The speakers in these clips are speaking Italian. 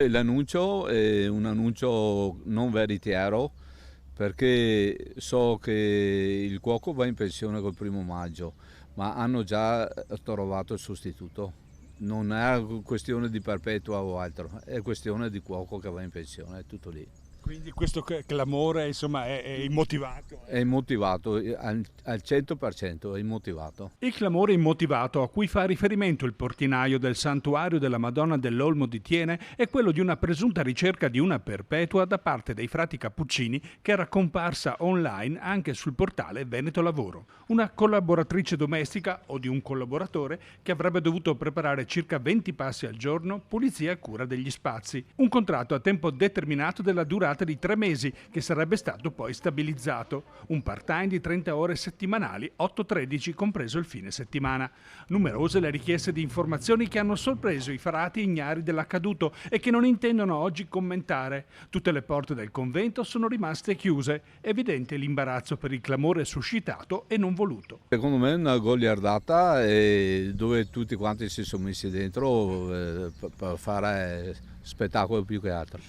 L'annuncio è un annuncio non veritiero perché so che il cuoco va in pensione col 1° maggio, ma hanno già trovato il sostituto. Non è questione di perpetua o altro, è questione di cuoco che va in pensione, è tutto lì. Quindi questo clamore, insomma, è immotivato. È immotivato, al 100% è immotivato. Il clamore immotivato a cui fa riferimento il portinaio del santuario della Madonna dell'Olmo di Tiene è quello di una presunta ricerca di una perpetua da parte dei frati cappuccini che era comparsa online anche sul portale Veneto Lavoro. Una collaboratrice domestica o di un collaboratore che avrebbe dovuto preparare circa 20 passi al giorno, pulizia a cura degli spazi. Un contratto a tempo determinato della durata di 3 mesi che sarebbe stato poi stabilizzato. Un part-time di 30 ore settimanali, 8-13 compreso il fine settimana. Numerose le richieste di informazioni che hanno sorpreso i frati ignari dell'accaduto e che non intendono oggi commentare. Tutte le porte del convento sono rimaste chiuse. Evidente l'imbarazzo per il clamore suscitato e non voluto. Secondo me è una goliardata dove tutti quanti si sono messi dentro per fare spettacolo più che altro.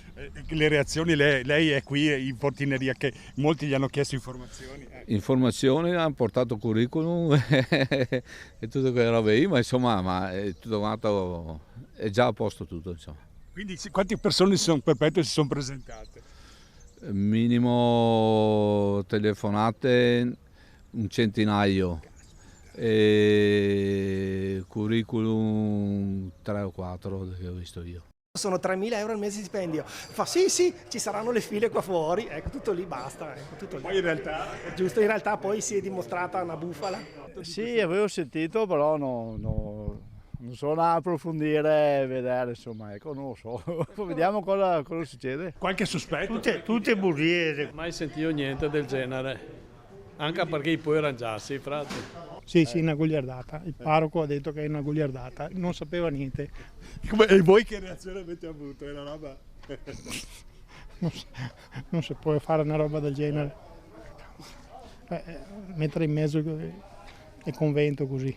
Le reazioni, lei è qui in portineria che molti gli hanno chiesto informazioni. Informazioni, hanno portato curriculum e tutte quelle robe lì, ma insomma è tutto quanto, è già a posto tutto, insomma. Quindi quante persone perpetue si sono presentate? Minimo telefonate un centinaio e curriculum 3 o 4 che ho visto io. Sono 3.000 euro al mese di stipendio. Fa sì, sì, ci saranno le file qua fuori, ecco, tutto lì, basta. Ecco, tutto lì. Poi in realtà... Giusto, in realtà poi si è dimostrata una bufala. Sì, avevo sentito, però non sono a approfondire e vedere, insomma, ecco, non lo so. Vediamo cosa succede. Qualche sospetto? Tutte bugie. Mai sentito niente del genere, anche perché poi erano già, sì, frate. Sì, una goliardata. Il parroco ha detto che è una goliardata, non sapeva niente. E voi che reazione avete avuto? È una roba... Non si può fare una roba del genere. Mettere in mezzo il convento così.